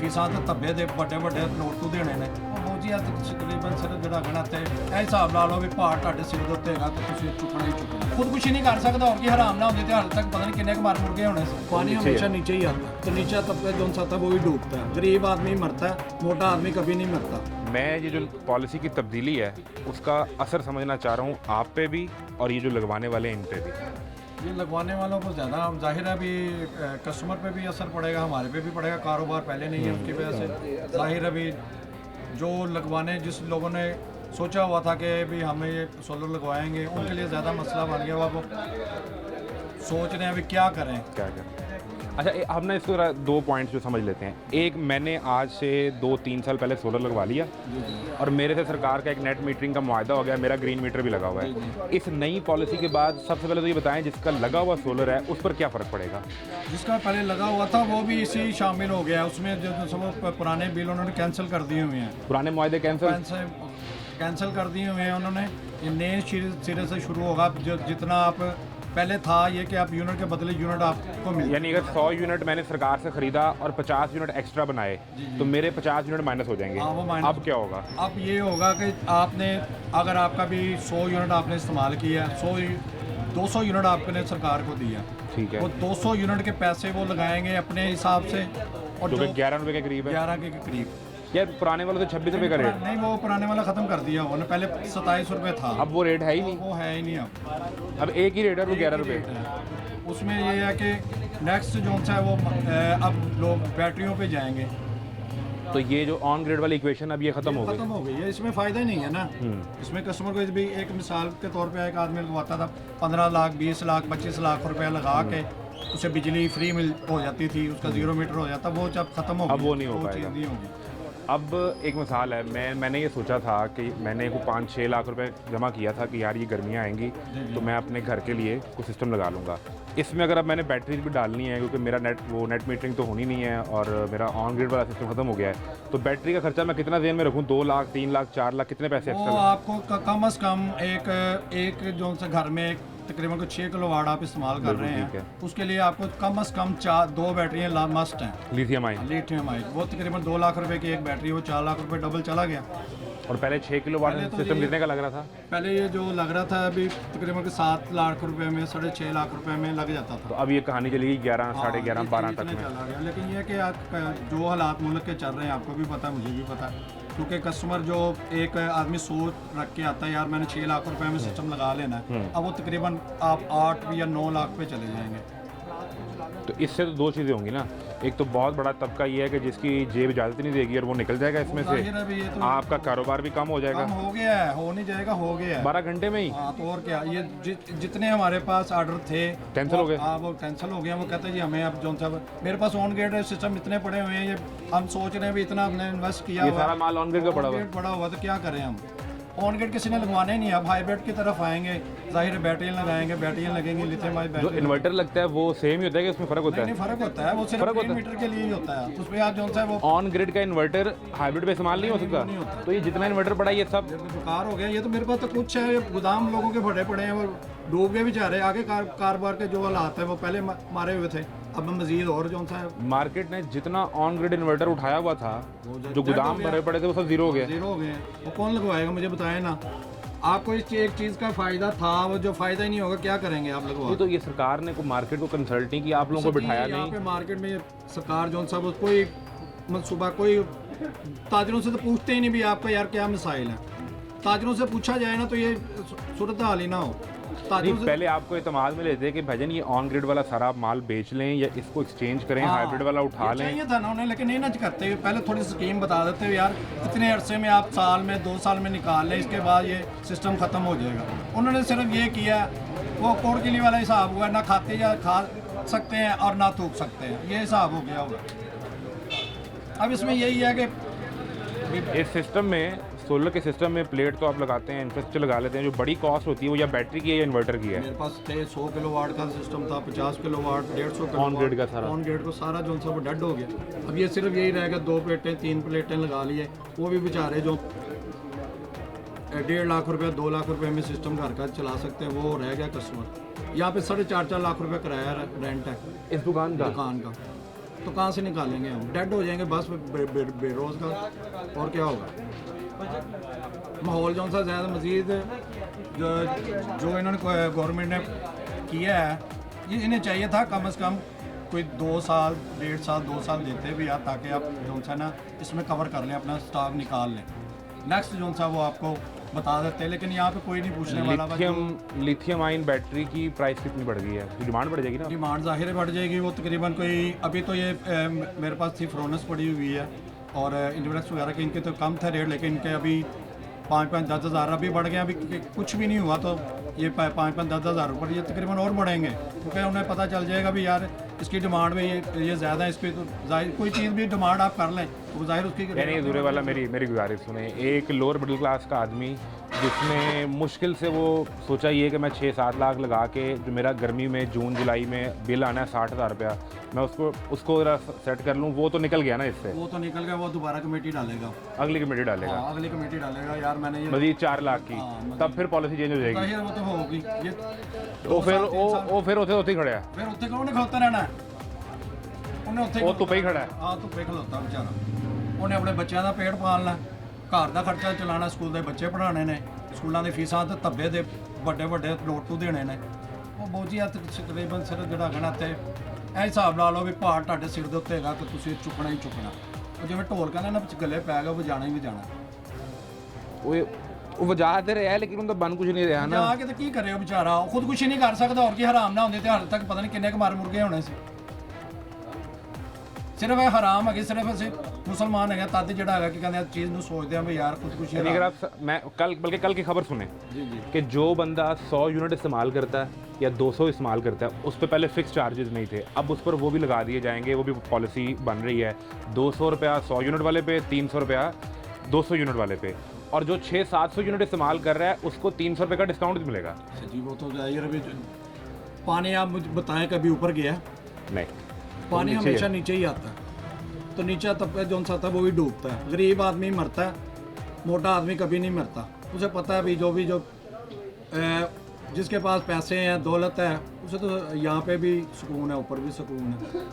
किसान तो धब्बे दे ਵੱਡੇ ਵੱਡੇ ਨੋਟ ਤੋਂ ਦੇਣੇ ਨੇ ਉਹ ਜੀ ਆ ਤਕਰੀਬਨ ਸਿਰ ਜਿਹੜਾ ਗਣਾ ਤੇ ਇਹ ਹਿਸਾਬ ਲਾ ਲਓ ਵੀ ਭਾਰ ਤੁਹਾਡੇ ਸਿਰ ਦੇ ਉੱਤੇ ਹੈਗਾ ਤੇ ਤੁਸੀਂ ਚੁੱਕਣਾ ਹੀ ਚੁੱਕਣਾ ਖੁਦਕੁਸ਼ੀ ਨਹੀਂ ਕਰ ਸਕਦਾ और कि हराम ना होती तो हाल तक पता नहीं कितने मार मुर्गे होने से पानी हमेशा नीचे ही आता है तो नीचे तबका जो सा था वो भी डूबता है गरीब आदमी मरता है मोटा आदमी कभी नहीं मरता मैं ये जो पॉलिसी की तब्दीली है उसका असर समझना चाह रहा हूँ आप पे भी और ये जो लगवाने वाले हैं इन पे भी। ये लगवाने वालों को ज़्यादा जाहिर है अभी कस्टमर पे भी असर पड़ेगा हमारे पे भी पड़ेगा कारोबार पहले नहीं है उसकी वजह से जाहिर अभी जो लगवाने जिस लोगों ने सोचा हुआ था कि भी हमें ये सोलर लगवाएंगे उनके लिए ज़्यादा मसला बन गया हुआ वो सोच रहे हैं अभी क्या करें। अच्छा हम ना इसको दो पॉइंट्स जो समझ लेते हैं। एक मैंने आज से 2-3 साल पहले सोलर लगवा लिया और मेरे से सरकार का एक नेट मीटरिंग का मुआहदा हो गया, मेरा ग्रीन मीटर भी लगा हुआ है। इस नई पॉलिसी के बाद सबसे पहले तो ये बताएं जिसका लगा हुआ सोलर है उस पर क्या फ़र्क पड़ेगा? जिसका पहले लगा हुआ था वो भी इसी शामिल हो गया उसमें जो सब पुराने बिल उन्होंने कैंसिल कर दिए हुए हैं, पुराने मुआहदे कैंसिल कर दिए हुए हैं उन्होंने। ये नए सिरे से शुरू होगा जो जितना आप पहले था ये कि आप यूनिट के बदले यूनिट आपको मिल यानी अगर 100 यूनिट मैंने सरकार से खरीदा और 50 यूनिट एक्स्ट्रा बनाए तो मेरे 50 यूनिट माइनस हो जाएंगे। अब क्या होगा? अब ये होगा कि आपने अगर आपका भी 100 यूनिट आपने इस्तेमाल किया 200 यूनिट आपने सरकार को दिया, ठीक है, वो 200 यूनिट के पैसे वो लगाएंगे अपने हिसाब से और जो 11 रुपये के करीब है, 11 के करीब। यार पुराने वाला तो 26 रुपये का रेट नहीं वो पुराने वाला ख़त्म कर दिया उन्होंने, पहले 27 रुपये था, अब वो रेट है ही नहीं, वो है ही नहीं। अब एक ही रेट है वो 11 रुपये। उसमें ये है कि नेक्स्ट जो सा है वो अब लोग बैटरियों पे जाएंगे तो ये जो ऑन ग्रिड वाली इक्वेशन अब ये खत्म हो गई है, इसमें फ़ायदा ही नहीं है ना। इसमें कस्टमर को भी एक मिसाल के तौर पे एक आदमी लगवाता था 15 लाख 20 लाख 25 लाख रुपए लगा के उसे बिजली फ्री मिल हो जाती थी, उसका 0 मीटर हो जाता, वो जब खत्म हो गया अब वो नहीं हो पाएगा। अब एक मिसाल है, मैंने ये सोचा था कि मैंने को 5-6 लाख रुपए जमा किया था कि यार ये गर्मियाँ आएंगी तो मैं अपने घर के लिए कुछ सिस्टम लगा लूँगा। इसमें अगर अब मैंने बैटरी भी डालनी है क्योंकि मेरा नेट मीटरिंग तो होनी नहीं है और मेरा ऑन ग्रिड वाला सिस्टम खत्म हो गया है, तो बैटरी का खर्चा मैं कितना जेन में रखूँ? 2 लाख 3 लाख 4 लाख कितने पैसे एक्स्ट्रा? वो आपको कम से कम एक जो सा घर में तकरीबन 6 किलोवाट आप इस्तेमाल कर रहे हैं उसके लिए आपको कम से कम 2 बैटरियाँ मस्ट हैं लिथियम आयन। वो तकरीबन 2 लाख रुपए की एक बैटरी, वो 4 लाख रुपए डबल चला गया। और पहले 6 किलोवाट सिस्टम कितने का लग रहा था? पहले ये जो लग रहा था अभी तकरीबन 7 लाख रुपए में 6.5 लाख रुपए में लग जाता था। तो अब ये कहानी चलेगी 11 साढ़े 11 12 तक में चला गया। लेकिन ये कि जो हालात मुल्क के चल रहे हैं आपको भी पता है मुझे भी पता है, क्योंकि कस्टमर जो एक आदमी सोच रख के आता है यार मैंने 6 लाख रुपए में सिस्टम लगा लेना है, अब वो तकरीबन आप 8 या 9 लाख पे चले जाएंगे। तो इससे तो 2 चीज़ें होंगी ना, एक तो बहुत बड़ा तबका ये है कि जिसकी जेब इजाज़त नहीं देगी और वो निकल जाएगा इसमें से, तो आपका कारोबार भी कम हो जाएगा। कम हो गया है, हो नहीं जाएगा, हो गया है 12 घंटे में ही। हाँ तो और क्या, ये जितने हमारे पास ऑर्डर थे कैंसिल हो गए। हाँ वो कैंसिल हो गया। वो कहते हैं जी हमें अब जो सा मेरे पास ऑन ग्रिड सिस्टम इतने पड़े हुए हैं, ये हम सोच रहे हैं भी इतना हमने इन्वेस्ट किया ये सारा माल ऑन ग्रिड का पड़ा हुआ तो क्या करें हम? ऑन ग्रिड किसी ने लगवाना ही नहीं। अब हाइब्रिड की तरफ आएंगे, जाहिर बैटरियाँ लगाएंगे, बैटरियाँ लगेंगी लिथियम आयन जो इन्वर्टर लगता है वो सेम ही होता है कि उसमें फ़र्क होता है? नहीं फ़र्क होता है, वो सिर्फ मीटर के लिए ही होता है, उसमें आप जो सा वो ऑन ग्रिड का इन्वर्टर हाइब्रिड पे इस्तेमाल नहीं हो सकता। तो ये जितना इन्वर्टर पड़ा ये सब बेकार हो गया। ये तो मेरे पास तो कुछ है, गोदाम लोगों के भरे पड़े हैं, वो डूब गए बेचारे। आगे कारोबार के जो हालात है वो पहले मारे हुए थे, अब मजीद और जो सा मार्केट ने जितना ऑन ग्रिड इन्वर्टर उठाया हुआ था जो गोदाम भरे पड़े थे वो सब जीरो हो गए। वो कौन लगवाएगा मुझे बताए ना। आपको इस एक चीज़ का फ़ायदा था, वो जो फ़ायदा ही नहीं होगा क्या करेंगे आप लोग? तो ये सरकार ने को मार्केट को कंसल्ट नहीं किया, आप लोगों को बिठाया नहीं। पे मार्केट में सरकार जो सब कोई मनसूबा कोई ताजरों से तो पूछते ही नहीं भी आपका यार क्या मिसाइल है। ताजरों से पूछा जाए ना तो ये सूरत हाल ही ना हो। पहले आपको एतमाद में लेते कि भाईजान ये ऑन ग्रिड वाला सारा माल बेच लें या इसको एक्सचेंज करें, हाइब्रिड वाला उठा लें। चाहिए था ना उन्हें, लेकिन नहीं ना करते। पहले थोड़ी स्कीम बता देते यार इतने अरसे में आप साल में 2 साल में निकाल लें, इसके बाद ये सिस्टम ख़त्म हो जाएगा। उन्होंने सिर्फ ये किया, वो कोड़ किली वाला हिसाब हुआ, ना खाते या खा सकते हैं और ना थूक सकते हैं, ये हिसाब हो गया होगा। अब इसमें यही है कि इस सिस्टम में सोलर के सिस्टम में प्लेट तो आप लगाते हैं, इंफ्रास्ट्रक्चर लगा लेते हैं, जो बड़ी कॉस्ट होती है वो या बैटरी की है या इन्वर्टर की है? मेरे पास 100 किलोवाट का सिस्टम था, 50 किलोवाट, 150 किलोवाट ऑन ग्रिड का सारा। ऑन ग्रिड को सारा जो सा वो डेड हो गया। अब ये सिर्फ यही रहेगा 2 प्लेटें 3 प्लेटें लगा लिए, वो भी बेचारे जो 1.5 लाख रुपये 2 लाख रुपये में सिस्टम घर का चला सकते हैं वो रह गया कस्टमर। यहाँ पे 4.5 लाख रुपये किराया रेंट है इस दुकान का। तो कहाँ से निकालेंगे हम? डेड हो जाएंगे बस बेरोजगार, और क्या होगा? माहौल जो सा ज़्यादा मज़ीद जो इन्होंने गवर्नमेंट ने किया है, ये इन्हें चाहिए था कम से कम कोई 2 साल 1.5 साल 2 साल देते भी यार, ताकि आप जो सा ना इसमें कवर कर लें, अपना स्टॉक निकाल लें। नेक्स्ट जो सा वो आपको बता देते हैं, लेकिन यहाँ पे कोई नहीं पूछने वाला। लिथियम आयन बैटरी की प्राइस कितनी बढ़ गई है? डिमांड बढ़ जाएगी ना? डिमांड ज़ाहिर है बढ़ जाएगी। वो तकरीबन कोई अभी तो ये मेरे पास थी फ्रोनस पड़ी हुई है और इंडिविडेक्स वगैरह के, इनके तो कम था रेट, लेकिन इनके अभी 5-10 हज़ार अभी बढ़ गए। अभी कुछ भी नहीं हुआ तो ये 5-10 हज़ार ऊपर ये तकरीबन और बढ़ेंगे, क्योंकि उन्हें पता चल जाएगा भी यार इसकी डिमांड में ये ज़्यादा है, इस पर तो जाहिर कोई चीज़ भी डिमांड आप कर लें तो जाहिर उसकी नहीं दूरे वाला मेरी गुजारिश सुने। एक लोअर मिडिल क्लास का आदमी जिसने मुश्किल से वो सोचा ये कि मैं 6-7 लाख लगा के जो मेरा गर्मी में जून जुलाई में बिल आना है 60,000 रुपया, मैं उसको ज़रा सेट कर लूँ, वो तो निकल गया ना इससे। वो तो निकल गया, वो दोबारा कमेटी डालेगा, अगली कमेटी डालेगा। अगली कमेटी डालेगा यार। मैंने ये मजीद 4 लाख की, तब फिर पॉलिसी चेंज हो जाएगी। जाहिर वो तो होगी ये तो फिर होते खड़े हैं, फिर उत्ते कौन खलोता रहना है? उन्हें उत्ते वो धुप्पे ही खड़ा है। हाँ धुप्पे खलोता बेचारा। उन्हें अपने बच्चों का पेट पालना, घर का खर्चा चलाना, स्कूल के बच्चे पढ़ाने ने, स्कूलों की फीसां तो धब्बे दे बड़े नोट टू देने ने। वो बोझी है तकरीबन सिर जड़ा कहना ते ਇਹ ਹਿਸਾਬ ਲਾ ਲਓ ਵੀ ਭਾਰ ਤੁਹਾਡੇ ਸਿਰ ਦੇ ਉੱਤੇ ਹੈਗਾ ਕਿ ਤੁਸੀਂ ਚੁੱਕਣਾ ਹੀ ਚੁੱਕਣਾ। ਉਹ ਜਿਵੇਂ ਢੋਲ ਕਹਿੰਦੇ ਨਾ ਵਿੱਚ ਗੱਲੇ ਪੈ ਗਿਆ, ਉਹ ਵਜਾਣਾ ਹੀ ਵਜਾਣਾ। ਉਹ ਵਜਾ ਤੇ ਰਿਹਾ ਲੇਕਿਨ ਉਹਦਾ ਬਨ ਕੁਝ ਨਹੀਂ ਰਿਹਾ ਨਾ। ਜਾ ਕੇ ਤੇ ਕੀ ਕਰੇ ਉਹ ਵਿਚਾਰਾ, ਉਹ ਖੁਦਕੁਸ਼ੀ ਨਹੀਂ ਕਰ ਸਕਦਾ। ਹੋਰ ਕੀ ਹਰਾਮ ਨਾ ਹੁੰਦੇ ਤੇ ਹਾਲੇ ਤੱਕ ਪਤਾ ਨਹੀਂ ਕਿੰਨੇ ਕੁ ਮਾਰ ਮੁਰਗੇ ਹੋਣੇ ਸੀ। सिर्फ ये हराम है, सिर्फ ਅਸੀਂ मुसलमान है तद ਜਿਹੜਾ ਹੈਗਾ कि कहते चीज़ ਨੂੰ सोचते हैं भी यार खुदकुशी। अगर आप मैं कल की खबर सुने कि जो बंदा 100 यूनिट इस्तेमाल करता है या 200 इस्तेमाल करता है उस पर पहले फिक्स चार्जेस नहीं थे, अब उस पर वो भी लगा दिए जाएंगे। वो भी पॉलिसी बन रही है, 200 रुपया 100 यूनिट वाले पे, 300 रुपया 200 यूनिट वाले पे, और जो 600-700 यूनिट इस्तेमाल कर रहा है उसको 300 रुपये का डिस्काउंट भी मिलेगा। जी वो तो जाहिर है। पानी आप मुझे बताएं कभी ऊपर गया? नहीं, पानी हमेशा नीचे ही आता है, तो नीचे तबका जो सा था वो भी डूबता है। गरीब आदमी मरता है, मोटा आदमी कभी नहीं मरता। उसे पता है भी जो जिसके पास पैसे हैं दौलत है उसे तो यहाँ पे भी सुकून है, ऊपर भी सुकून है।